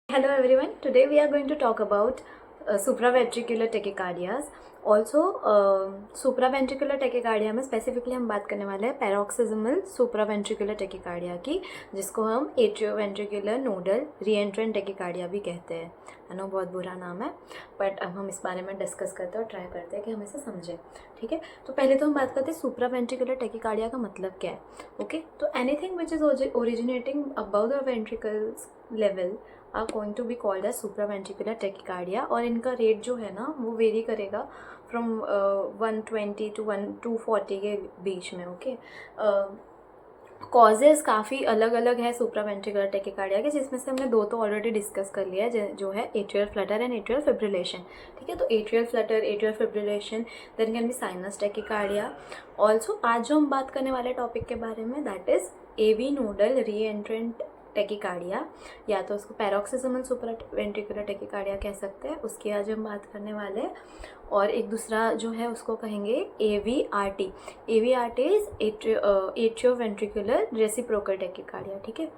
Hello everyone, today we are going to talk about supraventricular tachycardias. Also supraventricular tachycardia में specifically हम बात करने वाले हैं पैरोक्सिजमल सुप्रावेंट्रिकुलर टेकिकार्डिया की, जिसको हम एट्रियोवेंट्रिकुलर नोडल रीएंट्रेंट टेकिकार्डिया भी कहते हैं। आई नो बहुत बुरा नाम है, बट अब हम इस बारे में डिस्कस करते हैं और ट्राई करते हैं कि हम इसे समझें। ठीक है, तो पहले तो हम बात करते हैं सुप्रावेंट्रिकुलर टेकिकार्डिया का मतलब क्या है। ओके, तो anything which is originating above the ventricles level are going to be called as supraventricular tachycardia. और इनका रेट जो है ना वो वेरी करेगा फ्रॉम 120 टू 240 के बीच में। ओके, कॉजेज़ काफ़ी अलग अलग है सुप्रावेंट्रिकुलर टेकिकार्डिया के, जिसमें से हमने दो तो ऑलरेडी डिस्कस कर लिया है, जो है atrial flutter and atrial fibrillation. ठीक है, तो atrial flutter, atrial fibrillation, then can be sinus tachycardia. Also आज जो हम बात करने वाले टॉपिक के बारे में, that is AV nodal reentrant tachycardia, या तो उसको पैरोक्सिजमल सुप्रावेंट्रिकुलर टेकिकार्डिया कह सकते हैं, उसकी आज हम बात करने वाले हैं। और एक दूसरा जो है उसको कहेंगे AVRT। AVRT is atrioventricular reciprocal tachycardia. ठीक है,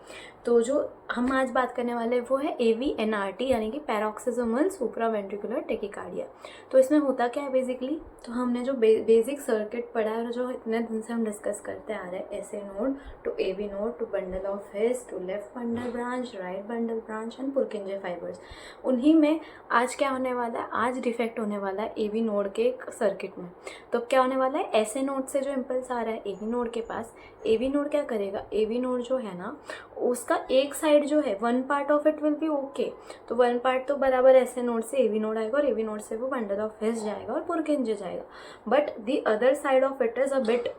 तो जो हम आज बात करने वाले हैं वो है AVNRT, यानी कि पैरोक्सिजमल सुप्रावेंट्रिकुलर टेकिकार्डिया। तो इसमें होता क्या है बेसिकली, तो हमने जो बेसिक सर्किट पढ़ा है और जो इतने दिन से हम डिस्कस करते आ रहे हैं, SA node to AV node to bundle of His to left bundle branch, right bundle branch and Purkinje fibres, उन्हीं में आज क्या होने वाला है, आज डिफेक्ट होने वाला है AV नोड के सर्किट में। तो क्या होने वाला है, SA नोड से जो इम्पल्स आ रहा है AV नोड के पास, AV नोड क्या करेगा, AV नोड जो है ना उसका एक साइड जो है, one part of it will B okay, तो वन पार्ट तो बराबर SA नोड से AV नोड आएगा और AV नोड से वो बंडल ऑफ हिस जाएगा और पुरकिंजे जाएगा। But the other side of it is a bit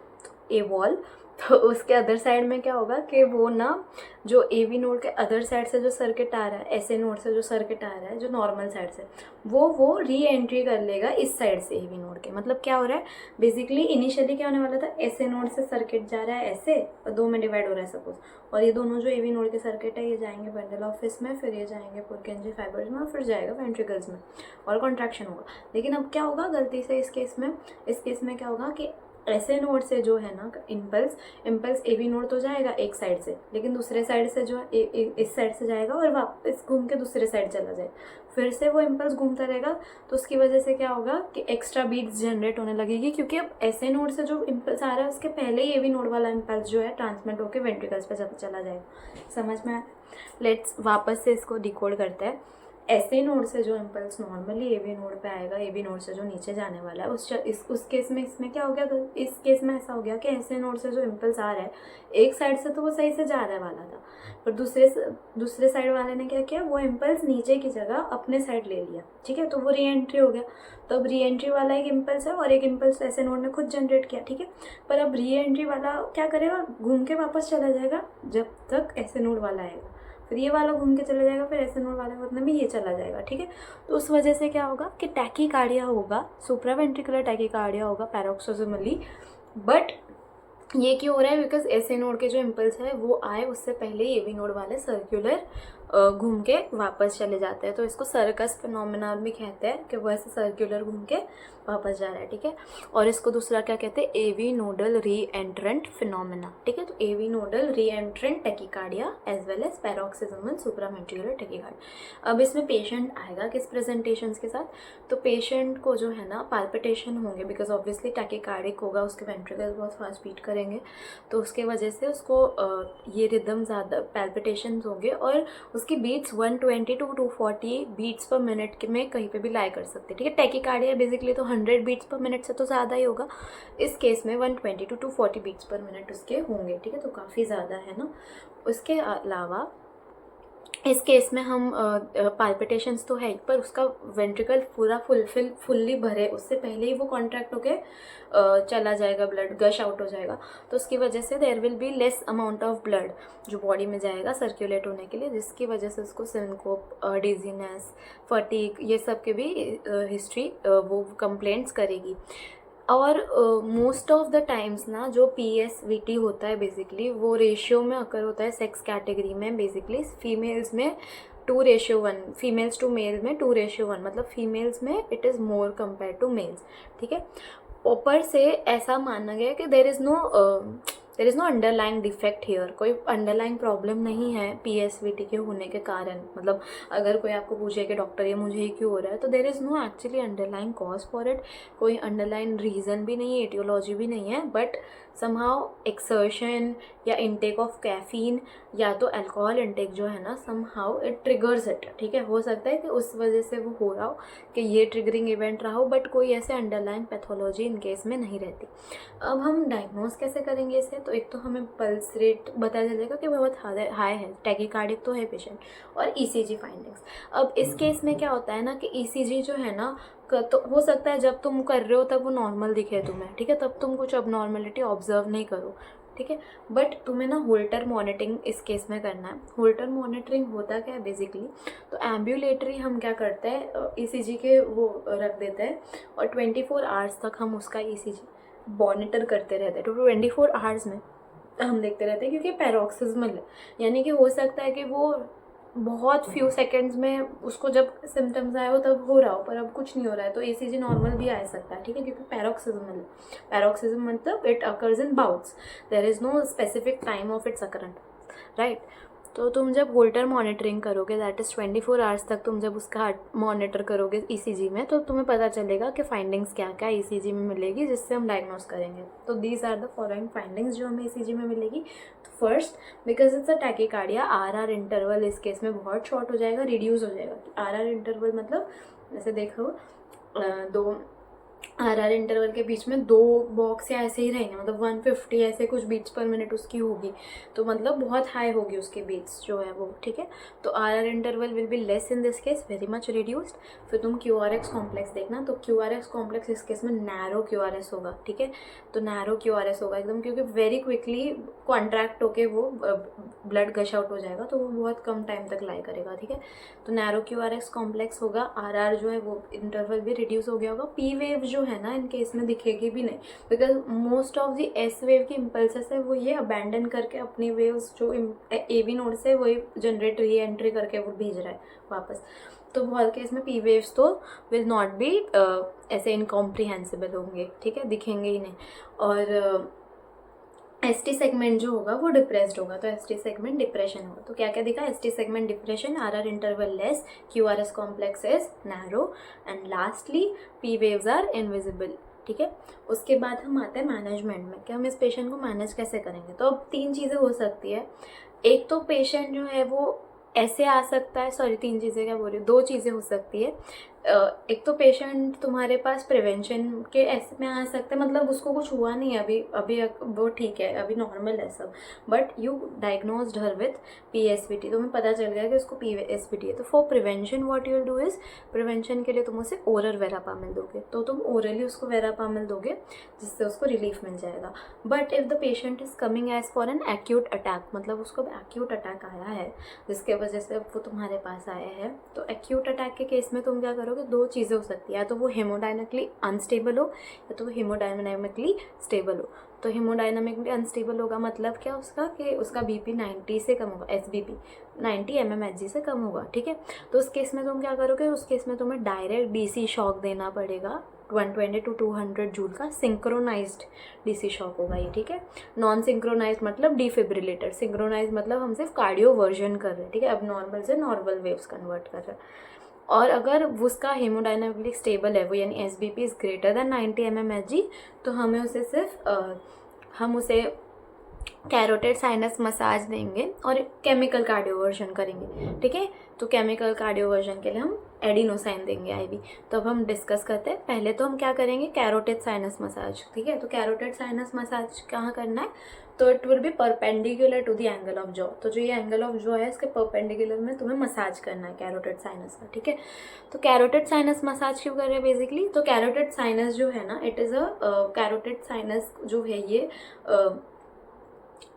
evolve, तो उसके अदर साइड में क्या होगा कि वो ना जो AV नोड के अदर साइड से जो सर्किट आ रहा है, SA नोड से जो सर्किट आ रहा है जो नॉर्मल साइड से, वो री एंट्री कर लेगा इस साइड से AV नोड के। मतलब क्या हो रहा है बेसिकली, इनिशियली क्या होने वाला था, SA नोड से सर्किट जा रहा है ऐसे और दो में डिवाइड हो रहा है सपोज, और ये दोनों जो AV नोड के सर्किट है ये जाएंगे बंडल ऑफ हिस में, फिर ये जाएंगे पुरकिंजे फाइबर्स में, और फिर जाएगा वेंट्रिकल्स में और कॉन्ट्रैक्शन होगा। लेकिन अब क्या होगा गलती से इस केस में क्या होगा कि SA नोड से जो है ना इम्पल्स AV नोड तो जाएगा एक साइड से, लेकिन दूसरे साइड से जो है इस साइड से जाएगा और वापस घूम के दूसरे साइड चला जाएगा, फिर से वो इम्पल्स घूमता रहेगा। तो उसकी वजह से क्या होगा कि एक्स्ट्रा बीट्स जनरेट होने लगेगी, क्योंकि अब SA नोड से जो इम्पल्स आ रहा है उसके पहले ही AV नोड वाला इम्पल्स जो है ट्रांसमिट होकर वेंट्रिकल्स पे चला जाएगा। समझ में आया? लेट्स वापस से इसको डिकोड करते हैं। SA नोड से जो इम्पल्स नॉर्मली AV नोड पे आएगा, AV नोड से जो नीचे जाने वाला है, उस केस में इसमें क्या हो गया, इस केस में ऐसा हो गया कि SA नोड से जो इम्पल्स आ रहा है एक साइड से तो वो सही से जा रहा वाला था, पर दूसरे साइड वाले ने क्या किया, वो इम्पल्स नीचे की जगह अपने साइड ले लिया। ठीक है, तो वो री एंट्री हो गया। तो अब री एंट्री वाला एक इम्पल्स है और एक इम्पल्स SA नोड ने खुद जनरेट किया। ठीक है, पर अब री एंट्री वाला क्या करेगा, घूम के वापस चला जाएगा जब तक SA नोड वाला आएगा, फिर ये वाला घूम के चला जाएगा, फिर SA नोड वाला मतलब भी ये चला जाएगा। ठीक है, तो उस वजह से क्या होगा कि टैकीकार्डिया होगा, सुप्रावेंट्रिकुलर टैकीकार्डिया होगा पैरोक्सिजमली। बट ये क्यों हो रहा है, बिकॉज SA नोड के जो इम्पल्स है वो आए उससे पहले ही AV नोड वाले सर्कुलर घूम के वापस चले जाते हैं। तो इसको सर्कस फिनोमेना भी कहते हैं कि वो ऐसे सर्कुलर घूम के वापस जा रहा है। ठीक है, और इसको दूसरा क्या कहते हैं, AV नोडल री एंट्रेंट फिनोमेना। ठीक है, तो AV nodal reentrant tachycardia as well as paroxysmal supraventricular tachycardia. अब इसमें पेशेंट आएगा किस प्रेजेंटेशंस के साथ, तो पेशेंट को जो है ना पाल्पिटेशन होंगे, बिकॉज ऑब्वियसली टैकीकार्डिक होगा, उसके वेंट्रिकल्स बहुत फास्ट बीट करेंगे, तो उसके वजह से उसको ये रिदम ज़्यादा पैल्पिटेशंस होंगे, और उसकी beats 120 to 240 beats per minute में कहीं पे भी लाई कर सकते हैं। ठीक है, टैकीकार्डिया बेसिकली तो 100 बीट्स पर मिनट से तो ज़्यादा ही होगा, इस केस में 120 टू 240 बीट्स पर मिनट उसके होंगे। ठीक है, तो काफ़ी ज़्यादा है ना। उसके अलावा इस केस में हम पाल्पिटेशंस तो है, पर उसका वेंट्रिकल पूरा फुल्ली भरे उससे पहले ही वो कॉन्ट्रैक्ट होके चला जाएगा, ब्लड गश आउट हो जाएगा। तो उसकी वजह से there will be less amount of blood जो बॉडी में जाएगा सर्कुलेट होने के लिए, जिसकी वजह से उसको सिनकोप, डिजीनेस, फटीग, ये सब के भी हिस्ट्री वो कंप्लेंट्स करेगी। और मोस्ट ऑफ द टाइम्स ना जो PSVT होता है बेसिकली वो रेशियो में अकर होता है सेक्स कैटेगरी में, बेसिकली फीमेल्स में 2:1, फीमेल्स टू मेल में 2:1, मतलब फीमेल्स में it is more compared to males. ठीक है, ऊपर से ऐसा माना गया कि there is no there is no underlying defect here, कोई अंडरलाइंग प्रॉब्लम नहीं है PSVT के होने के कारण। मतलब अगर कोई आपको पूछे कि डॉक्टर ये मुझे ही क्यों हो रहा है, तो there is no actually underlying cause for it, कोई अंडरलाइन रीज़न भी नहीं है, एटियोलॉजी भी नहीं है, बट समहाउ एक्सर्शन या इनटेक ऑफ कैफीन या तो अल्कोहल इनटेक जो है ना, समहाउ इट ट्रिगर्स इट। ठीक है, हो सकता है कि उस वजह से वो हो रहा हो, कि ये ट्रिगरिंग इवेंट रहा हो, बट कोई ऐसे अंडरलाइन पैथोलॉजी इन केस में नहीं रहती। अब हम डायग्नोज कैसे करेंगे इसे? तो एक तो हमें पल्स रेट पता चलेगा कि बहुत हाई है, टैकीकार्डिक तो है पेशेंट, और ECG फाइंडिंग्स। अब इस केस में क्या होता है ना कि ECG जो है ना, तो हो सकता है जब तुम कर रहे हो तब वो नॉर्मल दिखे तुम्हें, ठीक है, तब तुम कुछ अबनॉर्मलिटी ऑब्जर्व नहीं करो, ठीक है, बट तुम्हें ना होल्टर मॉनिटरिंग इस केस में करना है। होल्टर मॉनिटरिंग होता क्या है बेसिकली, तो एम्ब्यूलेटरी हम क्या करते हैं, ECG के वो रख देते हैं और 24 आवर्स तक हम उसका ECG मॉनिटर करते रहते हैं। तो 24 आवर्स में हम देखते रहते हैं, क्योंकि पैरोक्सिस्मल है, यानी कि हो सकता है कि वो बहुत फ्यू सेकेंड्स में उसको जब सिम्टम्स आए हो तब हो रहा हो, पर अब कुछ नहीं हो रहा है, तो ECG नॉर्मल भी आ सकता है, ठीक है, क्योंकि पैरोक्सिज्मल है। पैरोक्सिज्म मतलब it occurs in bouts, there is no specific time of its occurrence, right. तो तुम जब होल्टर मॉनिटरिंग करोगे, दैट इज़ 24 आवर्स तक तुम जब उसका मॉनिटर करोगे ECG में, तो तुम्हें पता चलेगा कि फाइंडिंग्स क्या क्या ECG में मिलेगी, जिससे हम डायग्नोस करेंगे। तो these are the following findings जो हमें ECG में मिलेगी। First, because it's a tachycardia, RR interval इस केस में बहुत शॉर्ट हो जाएगा, रिड्यूस हो जाएगा। RR इंटरवल मतलब जैसे देखो, दो RR इंटरवल के बीच में 2 बॉक्स या ऐसे ही रहेंगे, मतलब 150 ऐसे कुछ बीट्स पर मिनट उसकी होगी, तो मतलब बहुत हाई होगी उसके बीट्स जो है वो, ठीक है। तो RR interval will be less in this case, very much reduced. फिर तुम QRS कॉम्प्लेक्स देखना, तो QRS कॉम्प्लेक्स इस केस में नैरो QRS होगा, ठीक है, तो नैरो QRS होगा एकदम, क्योंकि वेरी क्विकली कॉन्ट्रैक्ट होके वो ब्लड गश आउट हो जाएगा, तो वो बहुत कम टाइम तक लाई करेगा, ठीक है। तो नैरो QRS कॉम्प्लेक्स होगा, RR जो है वो इंटरवल भी रिड्यूस हो गया होगा। P वेव जो है ना, इनके इसमें दिखेगी भी नहीं, because most of the S wave की इम्पल्सेस है वो ये अबैंडन करके अपनी वेव्स जो AB नोड से वही जनरेट री एंट्री करके वो भेज रहा है वापस। तो बहुत केस में P वेव्स तो विल नॉट बी ऐसे इनकॉम्प्रिहेंसिबल होंगे, ठीक है, दिखेंगे ही नहीं। और ST सेगमेंट जो होगा वो डिप्रेस्ड होगा, तो ST सेगमेंट डिप्रेशन होगा। तो क्या क्या दिखा, ST segment depression, RR interval less, QRS complex is narrow, and lastly P waves are invisible, ठीक है। उसके बाद हम आते हैं मैनेजमेंट में, कि हम इस पेशेंट को मैनेज कैसे करेंगे। तो अब 3 चीज़ें हो सकती है। एक तो पेशेंट जो है वो ऐसे आ सकता है, सॉरी 3 चीज़ें क्या बोल रही हूँ, 2 चीज़ें हो सकती है। एक तो पेशेंट तुम्हारे पास प्रिवेंशन के ऐसे में आ सकते हैं, मतलब उसको कुछ हुआ नहीं है अभी वो ठीक है, अभी नॉर्मल है सब, but you diagnosed her with PSVT, तुम्हें पता चल गया कि उसको PSVT है। तो for prevention what you will do is, prevention के लिए तुम उसे ओरल वेरापामिल दोगे, तो तुम ओरली उसको वेरापामिल दोगे, जिससे उसको रिलीफ मिल जाएगा। But if the patient is coming as for an acute attack, मतलब उसको एक्यूट अटैक आया है जिसके वजह से वो तुम्हारे पास आया है, तो एक्यूट अटैक के केस में तुम क्या करोगे, 2 चीज़ें हो सकती है, या तो वो हेमोडायनेमिकली अनस्टेबल हो या तो वो हेमोडायनेमिकली स्टेबल हो। तो हेमोडायनेमिकली अनस्टेबल होगा मतलब क्या उसका, कि उसका BP 90 से कम होगा, SBP 90 mmHg से कम होगा, ठीक है। तो उस केस में तुम क्या करोगे, उस केस में तुम्हें डायरेक्ट DC शॉक देना पड़ेगा, 120 to 200 जूल का सिंक्रोनाइज्ड DC शॉक होगा ये, ठीक है। नॉन सिंक्रोनाइज मतलब डिफिब्रिलेटर, सिंक्रोनाइज मतलब हम सिर्फ कार्डियो वर्जन कर रहे हैं, ठीक है, अब नॉर्मल से नॉर्मल वेव्स कन्वर्ट कर रहे हैं। और अगर उसका हेमोडायनामिकली स्टेबल है वो, यानी SBP is greater than 90 mmHg, तो हमें उसे सिर्फ हम उसे कैरोटेड साइनस मसाज देंगे और केमिकल कार्डियोवर्जन करेंगे, ठीक है। तो केमिकल कार्डियोवर्जन के लिए हम एडिनोसाइन देंगे IV। तो अब हम डिस्कस करते हैं, पहले तो हम क्या करेंगे, कैरोटेड साइनस मसाज, ठीक है। तो कैरोटेड साइनस मसाज कहाँ करना है, तो it will be perpendicular to the angle of jaw, तो जो ये एंगल ऑफ जॉ है इसके परपेंडिकुलर में तुम्हें मसाज करना है कैरोटेड साइनस का, ठीक है। तो कैरोटेड साइनस मसाज क्यों कर रहे हैं बेसिकली, तो कैरोटेड साइनस जो है ना, it is a carotid sinus जो है ये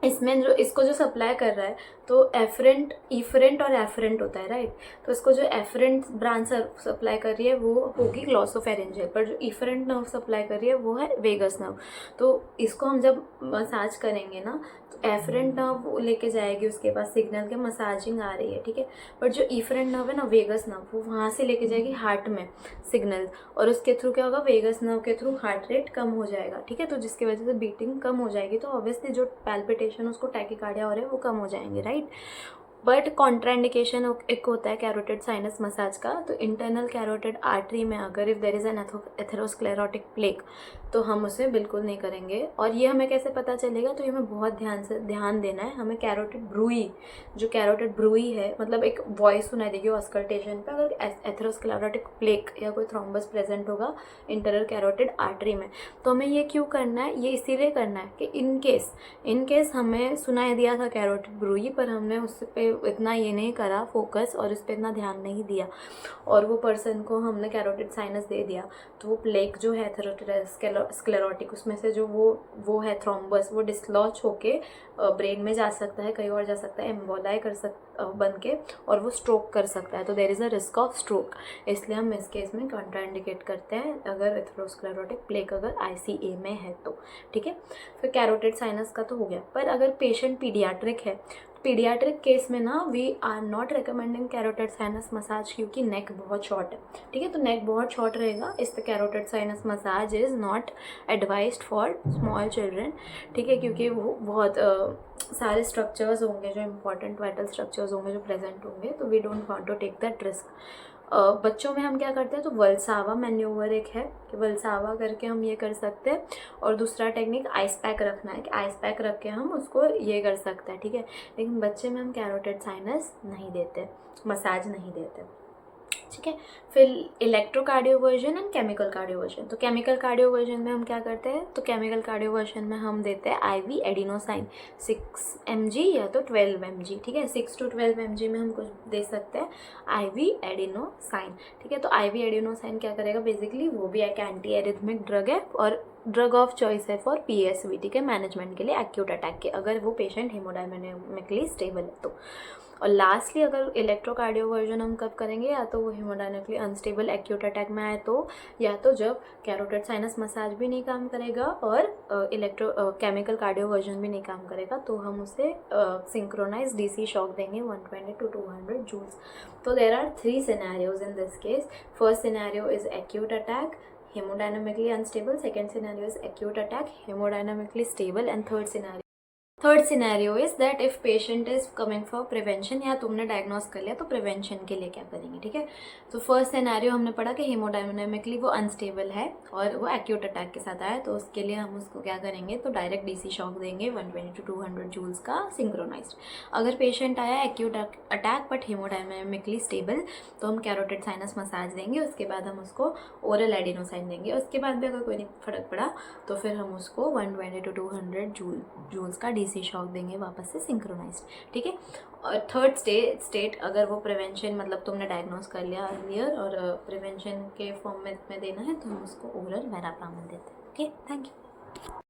इसमें जो इसको जो सप्लाई कर रहा है, तो इफरेंट और एफरेंट होता है, राइट। तो इसको जो एफरेंट ब्रांच सप्लाई कर रही है वो होगी ग्लॉसोफेरेंजियल, पर जो इफरेंट नर्व सप्लाई कर रही है वो है वेगस नर्व। तो इसको हम जब मसाज करेंगे ना, तो एफरेंट नर्व वो लेके जाएगी उसके पास सिग्नल के मसाजिंग आ रही है, ठीक है। बट जो इफरेंट नर्व है ना, वेगस नर्व, वो वहाँ से लेके जाएगी हार्ट में सिग्नल, और उसके थ्रू क्या होगा, वेगस नर्व के थ्रू हार्ट रेट कम हो जाएगा, ठीक है। तो जिसकी वजह से बीटिंग कम हो जाएगी, तो ऑब्वियसली जो पैल्पिटेशन उसको टैकीकार्डिया हो रहा है वो कम हो जाएंगे, राइट। बट कॉन्ट्राइंडिकेशन एक होता है कैरोटिड साइनस मसाज का। तो इंटरनल कैरोटिड आर्टरी में अगर if there is an atherosclerotic plaque, तो हम उसे बिल्कुल नहीं करेंगे। और ये हमें कैसे पता चलेगा, तो ये हमें बहुत ध्यान देना है। हमें कैरोटिड ब्रूई, जो कैरोटिड ब्रूई है, मतलब एक वॉइस सुनाई देगी ऑस्कल्टेशन पे अगर एथेरोस्क्लेरोटिक प्लेक या कोई थ्रोम्बस प्रेजेंट होगा इंटरनल कैरोटिड आर्टरी में। तो हमें ये क्यों करना है, ये इसीलिए करना है कि इन केस हमें सुनाई दिया था कैरोटिड ब्रूई, पर हमने उस पे इतना ये नहीं करा फोकस और उस पर इतना ध्यान नहीं दिया, और वो पर्सन को हमने कैरोटिड साइनस दे दिया, तो वो प्लेक जो है एथेरोस्क्लेरोटिक स्क्लेरोटिक, उसमें से जो वो है थ्रोम्बस, वो डिसलॉज होके ब्रेन में जा सकता है, कहीं और जा सकता है, एम्बोलाई बन के, और वो स्ट्रोक कर सकता है। तो there is a risk of stroke, इसलिए हम इस केस में कॉन्ट्राइंडिकेट करते हैं अगर एथेरोस्क्लेरोटिक प्लेक अगर ICA में है तो, ठीक है। फिर कैरोटिड साइनस का तो हो गया। पर अगर पेशेंट पीडियाट्रिक है, पीडियाट्रिक केस में ना we are not recommending carotid sinus massage, क्योंकि नेक बहुत शॉर्ट है, ठीक है। तो नेक बहुत शॉर्ट रहेगा, इस carotid sinus massage is not advised for small children, ठीक है, क्योंकि वो बहुत सारे स्ट्रक्चर्स होंगे जो इंपॉर्टेंट वाइटल स्ट्रक्चर्स होंगे जो प्रेजेंट होंगे, तो we don't want to take that risk. बच्चों में हम क्या करते हैं, तो वल्सावा मैन्यूवर एक है कि वल्सावा करके हम ये कर सकते हैं, और दूसरा टेक्निक आइस पैक रखना है कि आइस पैक रख के हम उसको ये कर सकते हैं, ठीक है। लेकिन बच्चे में हम कैरोटिड साइनस नहीं देते, मसाज नहीं देते, ठीक है। फिर इलेक्ट्रोकार्डियोवर्जन एंड केमिकल कार्डियोवर्जन। तो केमिकल कार्डियोवर्जन में हम क्या करते हैं, तो केमिकल कार्डियोवर्जन में हम देते हैं IV एडिनोसाइन 6 mg या तो 12 mg, ठीक है। 6 to 12 mg में हम कुछ दे सकते हैं IV एडिनोसाइन, ठीक है। तो IV एडिनोसाइन क्या करेगा, बेसिकली वो भी एक एंटी एरिथमिक ड्रग है और ड्रग ऑफ चॉइस है फॉर PSV, ठीक है, मैनेजमेंट के लिए एक्यूट अटैक के, अगर वो पेशेंट हेमोडायनामिकली स्टेबल है तो। और लास्टली अगर इलेक्ट्रोकार्डियोवर्जन हम कब करेंगे, या तो वो हेमोडायनामिकली अनस्टेबल एक्यूट अटैक में आए तो, या तो जब कैरोटिड साइनस मसाज भी नहीं काम करेगा और केमिकल कार्डियोवर्जन भी नहीं काम करेगा, तो हम उसे सिंक्रोनाइज DC शॉक देंगे 120 to 200 जूल्स। तो there are 3 scenarios in this case. First scenario is acute attack, hemodynamically unstable. Second scenario is acute attack, hemodynamically stable. And third scenario is that if patient is coming for prevention, या तुमने diagnose कर लिया तो prevention के लिए क्या करेंगे, ठीक है। तो फर्स्ट सिनेरियो हमने पढ़ा कि हेमोडायनामिकली वो अनस्टेबल है और वो एक्यूट अटैक के साथ आया, तो उसके लिए हम उसको क्या करेंगे, तो डायरेक्ट DC शॉक देंगे 120 to 200 जूल्स का सिंक्रोनाइज्ड। अगर पेशेंट आया एक्यूट अटैक बट हेमोडायनामिकली स्टेबल, तो हम कैरोटिड साइनस मसाज देंगे, उसके बाद हम उसको ओरल एडिनोसाइन देंगे, उसके बाद भी अगर कोई नहीं फर्क पड़ा तो फिर हम उसको 120 to 200 जूल्स का DC शॉक देंगे वापस से सिंक्रोनाइज्ड, ठीक है। और थर्ड स्टेट अगर वो प्रिवेंशन, मतलब तुमने डायग्नोस कर लिया अर्लियर और प्रिवेंशन के फॉर्म में देना है, तो हम उसको ओरल वेराप्रामल देते हैं, ओके। Thank you.